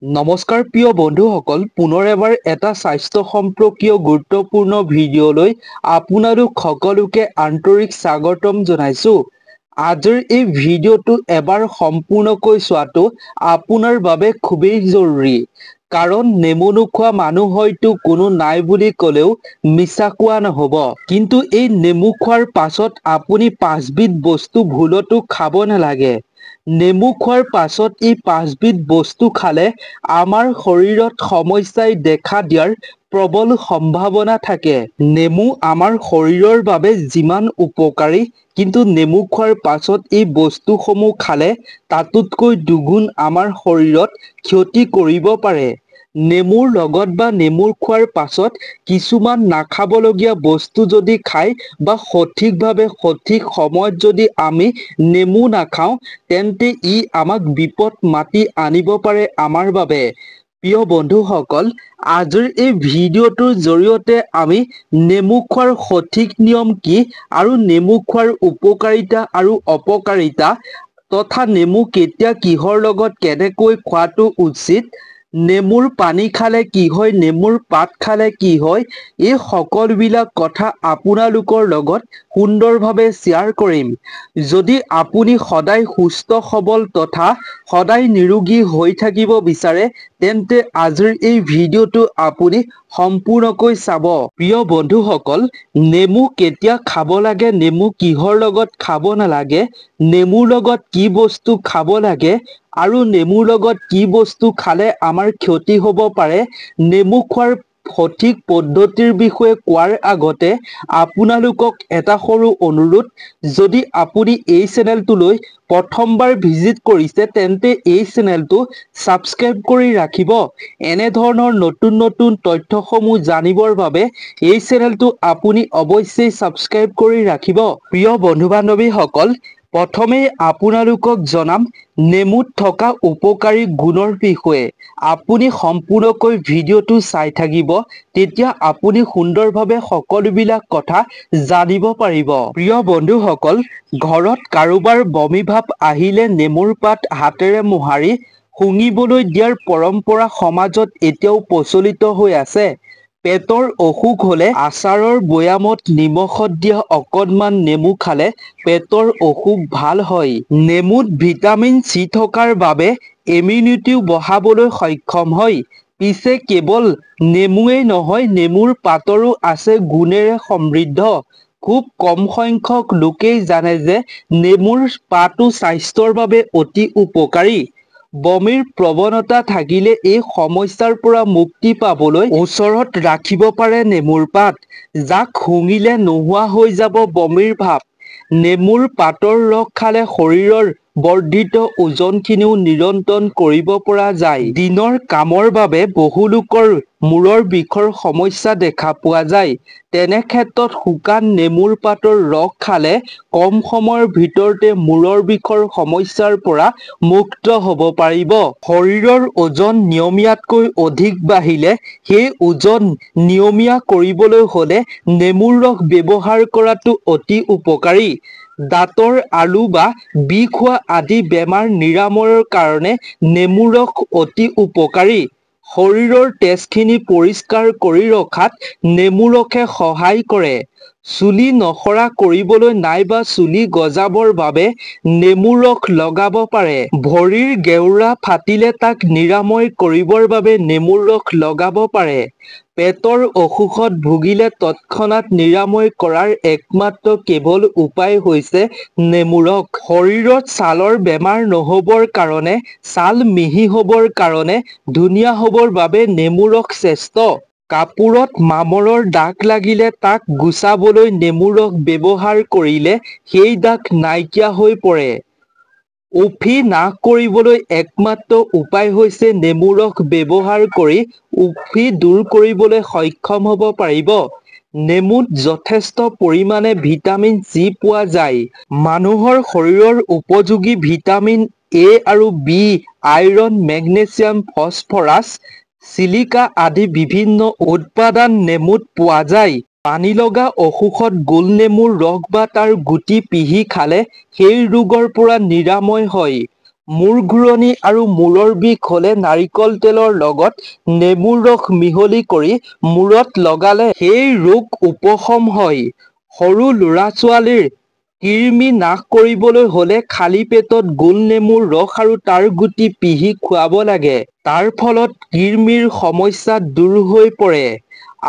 নমস্কাৰ প্ৰিয় বন্ধুসকল, পুনৰ এবাৰ এটা স্বাস্থ্য সম্পৰ্কীয় গুৰুত্বপূৰ্ণ ভিডিঅ'লৈ আপোনালোক সকলোকে আন্তৰিক স্বাগতম জনাইছো। আজিৰ এই ভিডিঅ'টো এবাৰ সম্পূৰ্ণকৈ চোৱাটো আপোনাৰ বাবে খুবেই জৰুৰী। কাৰণ নেমু নোখোৱা মানুহ হয়তো কোনো নাই বুলি ক'লেও মিছা কোৱা নহ'ব। কিন্তু এই নেমু খোৱাৰ পাছত আপুনি 5বিধ বস্তু ভুলতো খাব নালাগে। নেমু খোৱাৰ পাছত এই 5বিধ বস্তু খালে আমাৰ শৰীৰত সমস্যাই দেখা দিয়াৰ প্ৰবল সম্ভাৱনা থাকে। নেমু আমাৰ শৰীৰৰ বাবে যিমান উপকাৰী, কিন্তু নেমু খোৱাৰ পাছত এই বস্তুসমূহ খালে তাতোতকৈ দুগুণ আমাৰ শৰীৰত ক্ষতি কৰিব পাৰে। নেমুৰ লগত বা নেমু খোৱাৰ পাছত কিছুমান নাখাবলগীয়া বস্তু যদি খায় বা সঠিকভাৱে সঠিক সময়ত যদি আমি নেমু নাখাওঁ, তেন্তে ই আমাক বিপদ মাতি আনিব পাৰে আমাৰ বাবে। প্ৰিয় বন্ধুসকল, আজিৰ এই ভিডিঅ'টোৰ জৰিয়তে আমি নেমু খোৱাৰ সঠিক নিয়ম কি আৰু নেমু খোৱাৰ উপকাৰিতা আৰু অপকাৰিতা তথা নেমু কেতিয়া কিহৰ লগত কেনেকৈ খোৱাটো উচিত, নেমুৰ পানী খালে কি হয়, নেমুৰ পাত খালে কি হয়, এই সকলোবিলাক কথা আপোনালোকৰ লগত সুন্দৰভাৱে শ্বেয়াৰ কৰিম। যদি আপুনি সদায় সুস্থ সবল তথা সদায় নিৰোগী হৈ থাকিব বিচাৰে, তেন্তে আজিৰ এই ভিডিঅ'টো আপুনি সম্পূৰ্ণকৈ চাব। প্ৰিয় বন্ধুসকল, নেমু কেতিয়া খাব লাগে, নেমু কিহৰ লগত খাব নালাগে, নেমুৰ লগত কি বস্তু খাব লাগে আৰু নেমুৰ লগত কি বস্তু খালে আমাৰ ক্ষতি হ'ব পাৰে, নেমু খোৱাৰ সঠিক পদ্ধতিৰ বিষয়ে কোৱাৰ আগতে আপোনালোকক এটা সৰু অনুৰোধ, যদি আপুনি এই চেনেলটোলৈ প্ৰথমবাৰ ভিজিট কৰিছে, তেন্তে এই চেনেলটো ছাবস্ক্ৰাইব কৰি ৰাখিব। এনেধৰণৰ নতুন নতুন তথ্যসমূহ জানিবৰ বাবে এই চেনেলটো আপুনি অৱশ্যেই ছাবস্ক্ৰাইব কৰি ৰাখিব। প্ৰিয় বন্ধু বান্ধৱীসকল, প্ৰথমে আপোনালোকক জনাম নেমুত থকা উপকাৰী গুণৰ বিষয়ে। আপুনি সম্পূৰ্ণকৈ ভিডিঅ'টো চাই থাকিব, তেতিয়া আপুনি সুন্দৰভাৱে সকলোবিলাক কথা জানিব পাৰিব। প্ৰিয় বন্ধুসকল, ঘৰত কাৰোবাৰ বমি ভাৱ আহিলে নেমুৰ পাত হাতেৰে মোহাৰি শুঙিবলৈ দিয়াৰ পৰম্পৰা সমাজত এতিয়াও প্ৰচলিত হৈ আছে। পেটৰ অসুখ হ'লে আচাৰৰ বৈয়ামত নিমখত দিয়া অকণমান নেমু খালে পেটৰ অসুখ ভাল হয়। নেমুত ভিটামিন চি থকাৰ বাবে ইমিউনিটিও বঢ়াবলৈ সক্ষম হয়। পিছে কেৱল নেমুৱেই নহয়, নেমুৰ পাতৰো আছে গুণেৰে সমৃদ্ধ। খুব কম সংখ্যক লোকেই জানে যে নেমুৰ পাতো স্বাস্থ্যৰ বাবে অতি উপকাৰী। বমিৰ প্ৰৱণতা থাকিলে এই সমস্যাৰ পৰা মুক্তি পাবলৈ ওচৰত ৰাখিব পাৰে নেমুৰ পাত, যাক শুঙিলে নোহোৱা হৈ যাব বমিৰ ভাৱ। নেমুৰ পাতৰ ৰস খালে শৰীৰৰ বৰ্ধিত ওজনখিনিও নিয়ন্ত্ৰণ কৰিব পৰা যায়। দিনৰ কামৰ বাবে বহু লোকৰ মূৰৰ বিষৰ সমস্যা দেখা পোৱা যায়। তেনে ক্ষেত্ৰত শুকান নেমুৰ পাতৰ ৰস খালে কম সময়ৰ ভিতৰতে মূৰৰ বিষৰ সমস্যাৰ পৰা মুক্ত হ'ব পাৰিব। শৰীৰৰ ওজন নিয়মীয়াতকৈ অধিক বাঢ়িলে সেই ওজন নিয়মীয়া কৰিবলৈ হ'লে নেমুৰ ৰস ব্যৱহাৰ কৰাটো অতি উপকাৰী। দাঁতৰ আলু বা বিষ হোৱা আদি বেমাৰ নিৰাময়ৰ কাৰণে নেমুৰ ৰস অতি উপকাৰী। শৰীৰৰ তেজখিনি পৰিষ্কাৰ কৰি ৰখাত নেমু ৰসে সহায় কৰে। চুলি নসৰা কৰিবলৈ নাইবা চুলি গজাবৰ বাবে নেমু ৰস লগাব পাৰে। ভৰিৰ গেউৰা ফাটিলে তাক নিৰাময় কৰিবৰ বাবে নেমুৰ ৰস লগাব পাৰে। পেটৰ অসুখত ভুগিলে তৎক্ষণাত নিৰাময় কৰাৰ একমাত্ৰ কেৱল উপায় হৈছে নেমু ৰস। শৰীৰত ছালৰ বেমাৰ নহ'বৰ কাৰণে, ছাল মিহি হ'বৰ কাৰণে, ধুনীয়া হ'বৰ বাবে নেমু ৰস শ্ৰেষ্ঠ। কাপোৰত মামৰৰ দাগ লাগিলে তাক গুচাবলৈ নেমু ৰস ব্যৱহাৰ কৰিলে সেই দাগ নাইকিয়া হৈ পৰে। উফি নাশ কৰিবলৈ একমাত্ৰ উপায় হৈছে নেমু ৰস ব্যৱহাৰ কৰি উফি দূৰ কৰিবলৈ সক্ষম হ'ব পাৰিব। নেমুত যথেষ্ট পৰিমাণে ভিটামিন চি পোৱা যায়। মানুহৰ শৰীৰৰ উপযোগী ভিটামিন এ আৰু B, iron, magnesium, phosphorus, silica আদি বিভিন্ন উপাদান নেমুত পোৱা যায়। পানীলগা অসুখত গোলনেমুৰ ৰস বা তাৰ গুটি পিহি খালে সেই ৰোগৰ পৰা নিৰাময় হয়। মূৰ ঘূৰণি আৰু মূৰৰ বিষ হ'লে নাৰিকল তেলৰ লগত নেমুৰ ৰস মিহলি কৰি মূৰত লগালে সেই ৰোগ উপশম হয়। সৰু ল'ৰা-ছোৱালীৰ কৃমি নাশ কৰিবলৈ হ'লে খালী পেটত গোল নেমুৰ ৰস আৰু তাৰ গুটি পিহি খুৱাব লাগে। তাৰ ফলত কৃমিৰ সমস্যা দূৰ হৈ পৰে।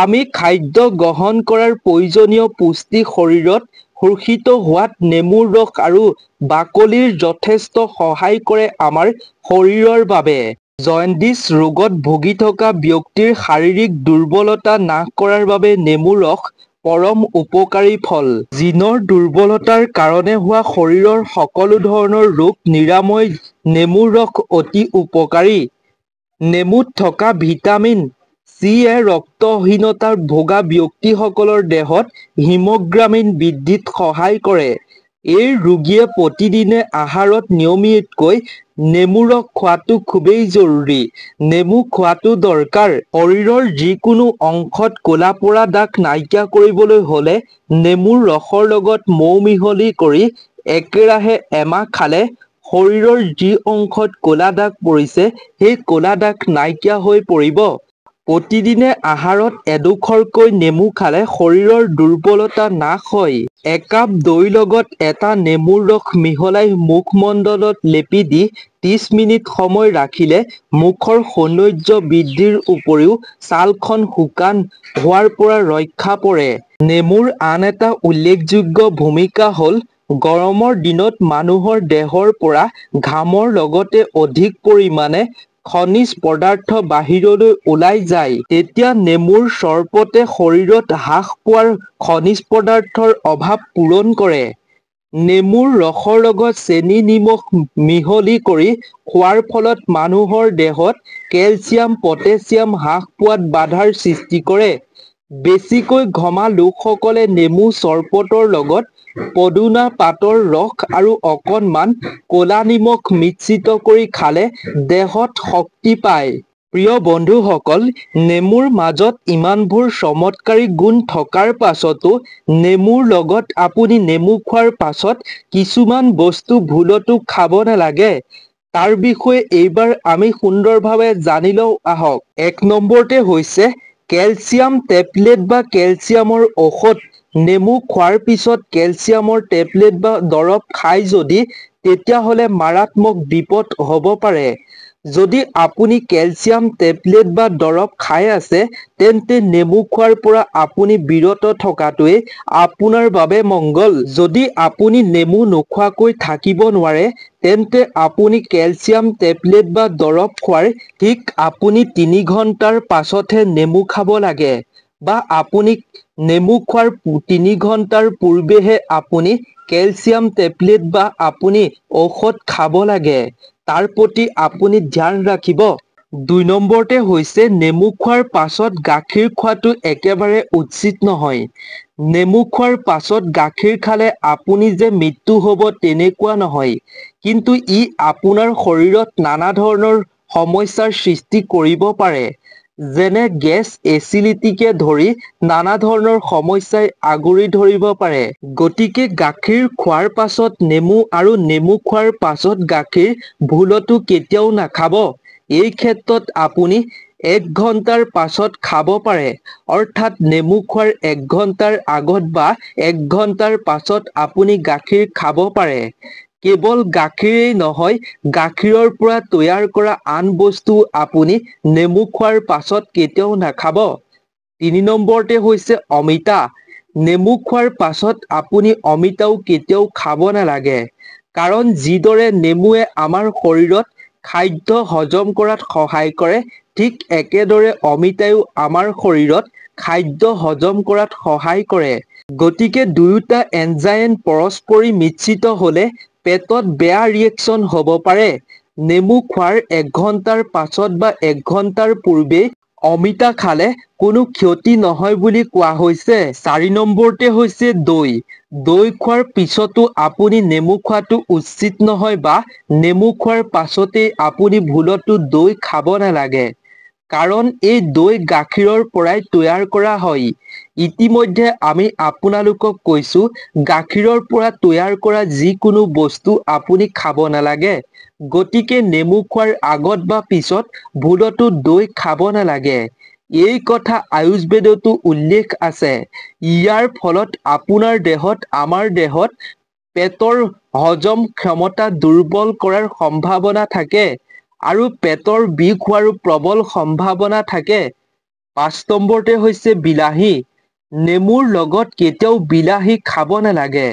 আমি খাদ্য গ্ৰহণ কৰাৰ প্ৰয়োজনীয় পুষ্টি শৰীৰত শোষিত হোৱাত নেমুৰ ৰস আৰু বাকলিৰ যথেষ্ট সহায় কৰে আমাৰ শৰীৰৰ বাবে। জণ্ডিস ৰোগত ভুগি থকা ব্যক্তিৰ শাৰীৰিক দুৰ্বলতা নাশ কৰাৰ বাবে নেমুৰ ৰস পৰম উপকাৰী ফল। জিনৰ দুৰ্বলতাৰ কাৰণে হোৱা শৰীৰৰ সকলো ধৰণৰ ৰোগ নিৰাময় নেমুৰ ৰস অতি উপকাৰী। নেমুত থকা ভিটামিন চিয়ে ৰক্তহীনতাত ভোগা ব্যক্তিসকলৰ দেহত হিমোগ্লবিন বৃদ্ধিত সহায় কৰে। এই ৰোগীয়ে প্ৰতিদিনে আহাৰত নিয়মিতকৈ নেমু ৰস খোৱাটো খুবেই জৰুৰী। নেমু খোৱাটো দৰকাৰ। শৰীৰৰ যিকোনো অংশত ক'লা পৰা দাগ নাইকিয়া কৰিবলৈ হ'লে নেমুৰ ৰসৰ লগত মৌ মিহলি কৰি একেৰাহে এমাহ খালে শৰীৰৰ যি অংশত ক'লা দাগ পৰিছে সেই ক'লা দাগ নাইকিয়া হৈ পৰিব। প্ৰতিদিনে আহাৰত এডোখৰকৈ নেমু খালে শৰীৰৰ দুৰ্বলতা নাশ হয়। একাপ দৈৰ লগত এটা নেমুৰ ৰস মিহলাই মুখমণ্ডলত লেপি দি 30 মিনিট সময় ৰাখিলে মুখৰ সৌন্দৰ্য বৃদ্ধিৰ উপৰিও ছালখন শুকান হোৱাৰ পৰা ৰক্ষা পৰে। নেমুৰ আন এটা উল্লেখযোগ্য ভূমিকা হ'ল গৰমৰ দিনত মানুহৰ দেহৰ পৰা ঘামৰ লগতে অধিক পৰিমাণে খনিজ পদাৰ্থ বাহিৰলৈ ওলাই যায়। তেতিয়া নেমুৰ চৰবতে শৰীৰত হ্ৰাস পোৱা খনিজ পদাৰ্থৰ অভাৱ পূৰণ কৰে। নেমুৰ ৰসৰ লগত চেনি নিমখ মিহলি কৰি খোৱাৰ ফলত মানুহৰ দেহত কেলচিয়াম পটাছিয়াম হ্ৰাস পোৱাত বাধাৰ সৃষ্টি কৰে। বেছিকৈ ঘমা লোকসকলে নেমু চৰবতৰ লগত পদুনা পাতৰ ৰস আৰু অকণমান ক'লা নিমখ মিশ্ৰিত কৰি খালে দেহত শক্তি পায়। প্ৰিয় বন্ধুসকল, নেমুৰ মাজত ইমানবোৰ চমৎকাৰী গুণ থকাৰ পাছতো নেমুৰ লগত আপুনি নেমু খোৱাৰ পাছত কিছুমান বস্তু ভুলতো খাব নালাগে। তাৰ বিষয়ে এইবাৰ আমি সুন্দৰভাৱে জানি লওঁ আহক। 1 নম্বৰতে হৈছে কেলচিয়াম টেবলেট বা কেলচিয়ামৰ ঔষধ। নেমু খোৱাৰ পিছত কেলচিয়ামৰ টেবলেট বা দৰৱ খায় যদি তেতিয়াহ'লে মাৰাত্মক বিপদ হ'ব পাৰে। যদি আপুনি কেলচিয়াম টেবলেট বা দৰৱ খাই আছে তেন্তে নেমু খোৱাৰ পৰা আপুনি বিৰত থকাটোৱেই আপোনাৰ বাবে মংগল। যদি আপুনি নেমু নোখোৱাকৈ থাকিব নোৱাৰে তেন্তে আপুনি কেলচিয়াম টেবলেট বা দৰৱ খোৱাৰ ঠিক আপুনি 3 ঘণ্টাৰ পাছতহে নেমু খাব লাগে বা আপুনি নেমু খোৱাৰ 3 ঘণ্টাৰ পূৰ্বেহে আপুনি কেলচিয়াম টেবলেট বা আপুনি ঔষধ খাব লাগে। তাৰ প্ৰতি আপুনি ধ্যান ৰাখিব। 2 নম্বৰতে হৈছে নেমু খোৱাৰ পাছত গাখীৰ খোৱাটো একেবাৰে উচিত নহয়। নেমু খোৱাৰ পাছত গাখীৰ খালে আপুনি যে মৃত্যু হ'ব তেনেকুৱা নহয়, কিন্তু ই আপোনাৰ শৰীৰত নানা ধৰণৰ সমস্যাৰ সৃষ্টি কৰিব পাৰে। যেনে গেছ, এচিডিটিকে ধৰি নানা ধৰণৰ সমস্যাই আগুৰি ধৰিব পাৰে। গতিকে গাখীৰ খোৱাৰ পাছত নেমু আৰু নেমু খোৱাৰ পাছত গাখীৰ ভুলতো কেতিয়াও নাখাব। এই ক্ষেত্ৰত আপুনি 1 ঘণ্টাৰ পাছত খাব পাৰে, অৰ্থাৎ নেমু খোৱাৰ 1 ঘণ্টাৰ আগত বা 1 ঘণ্টাৰ পাছত আপুনি গাখীৰ খাব পাৰে। কেৱল গাখীৰেই নহয়, গাখীৰৰ পৰা তৈয়াৰ কৰা আন বস্তু আপুনি নেমু খোৱাৰ পাছত কেতিয়াও নাখাব। 3 নম্বৰতে হৈছে অমিতা। নেমু খোৱাৰ পাছত আপুনি অমিতাও কেতিয়াও খাব নালাগে। কাৰণ যিদৰে নেমুৱে আমাৰ শৰীৰত খাদ্য হজম কৰাত সহায় কৰে, ঠিক একেদৰে অমিতাইও আমাৰ শৰীৰত খাদ্য হজম কৰাত সহায় কৰে। গতিকে দুয়োটা এনজাইম পৰস্পৰি মিশ্ৰিত হ'লে পেটত বেয়া ৰিয়েকশ্যন হ'ব পাৰে। নেমু খোৱাৰ 1 ঘণ্টাৰ পাছত বা 1 ঘণ্টাৰ পূৰ্বে অমিতা খালে কোনো ক্ষতি নহয় বুলি কোৱা হৈছে। 4 নম্বৰতে হৈছে দৈ। দৈ খোৱাৰ পিছতো আপুনি নেমু খোৱাটো উচিত নহয় বা নেমু খোৱাৰ পাছতেই আপুনি ভুলতো দৈ খাব নালাগে। কাৰণ এই দৈ গাখীৰৰ পৰাই তৈয়াৰ কৰা হয়। ইতিমধ্যে আমি আপোনালোকক কৈছো গাখীৰৰ পৰা তৈয়াৰ কৰা যিকোনো বস্তু আপুনি খাব নালাগে। গতিকে নেমু খোৱাৰ আগত বা পিছত ভুলতো দৈ খাব নালাগে। এই কথা আয়ুৰ্বেদতো উল্লেখ আছে। ইয়াৰ ফলত আপোনাৰ দেহত আমাৰ দেহত পেটৰ হজম ক্ষমতা দুৰ্বল কৰাৰ সম্ভাৱনা থাকে আৰু পেটৰ বিষ হোৱাৰো প্ৰবল সম্ভাৱনা থাকে। 5 নম্বৰতে হৈছে বিলাহী। নেমুৰ লগত কেতিয়াও বিলাহী খাব নালাগে।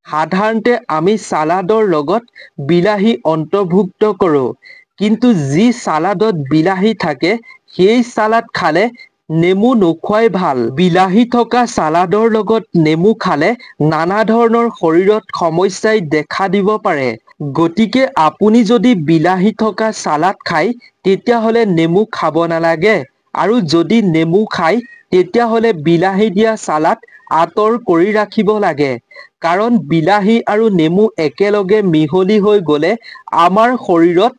সাধাৰণতে আমি চালাডৰ লগত বিলাহী অন্তৰ্ভুক্ত কৰোঁ, কিন্তু যি চালাডত বিলাহী থাকে সেই চালাড খালে নেমু নোখোৱাই ভাল। বিলাহী থকা চালাডৰ লগত নেমু খালে নানা ধৰণৰ শৰীৰত সমস্যাই দেখা দিব পাৰে। গতিকে আপুনি যদি বিলাহী থকা চালাড খায় তেতিয়াহ'লে নেমু খাব নালাগে, আৰু যদি নেমু খায় তেতিয়াহ'লে বিলাহী দিয়া চালাড আঁতৰ কৰি ৰাখিব লাগে। কাৰণ বিলাহী আৰু নেমু একেলগে মিহলি হৈ গ'লে আমাৰ শৰীৰত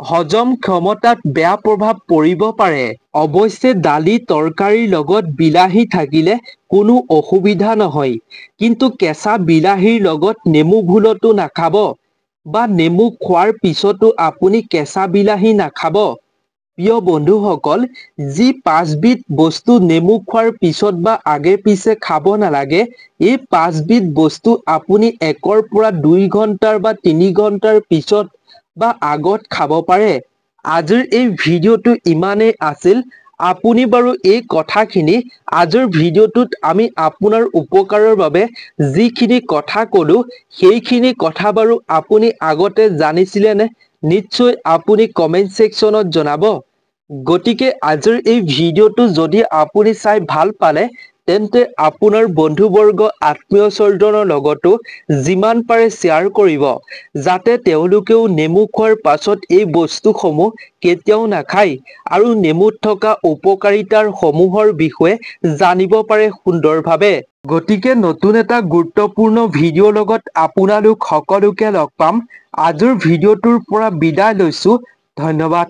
হজম ক্ষমতাত বেয়া প্ৰভাৱ পৰিব পাৰে। অৱশ্যে দালি তৰকাৰীৰ লগত বিলাহী থাকিলে কোনো অসুবিধা নহয়, কিন্তু কেঁচা বিলাহীৰ লগত নেমু ভুলতো নাখাব, বা নেমু খোৱাৰ পিছতো আপুনি কেঁচা বিলাহী নাখাব। প্ৰিয় বন্ধুসকল, যি 5 বিধ বস্তু নেমু খোৱাৰ পিছত বা আগে পিছে খাব নালাগে, এই 5 বিধ বস্তু আপুনি 1 পৰা 2 ঘণ্টাৰ বা 3 ঘণ্টাৰ পিছত বা আগত খাব পাৰে। আজিৰ এই ভিডিঅ'টো ইমানেই আছিল। আপুনি বাৰু এই কথাখিনি আজিৰ ভিডিঅ'টোত আমি আপোনাৰ উপকাৰৰ বাবে যিখিনি কথা ক'লো সেইখিনি কথা বাৰু আপুনি আগতে জানিছিলেনে? নিশ্চয় আপুনি কমেণ্ট ছেকশ্যনত জনাব। গতিকে আজিৰ এই ভিডিঅ'টো যদি আপুনি চাই ভাল পালে তেন্তে আপোনাৰ বন্ধুবৰ্গ আত্মীয় স্বজনৰ লগতো যিমান পাৰে শ্বেয়াৰ কৰিব, যাতে তেওঁলোকেও নেমু খোৱাৰ পাছত এই বস্তুসমূহ কেতিয়াও নাখায় আৰু নেমুত থকা উপকাৰিতাৰ সমূহৰ বিষয়ে জানিব পাৰে সুন্দৰভাৱে। গতিকে নতুন এটা গুৰুত্বপূৰ্ণ ভিডিঅ'ৰ লগত আপোনালোক সকলোকে লগ পাম। আজিৰ ভিডিঅ'টোৰ পৰা বিদায় লৈছো। ধন্যবাদ।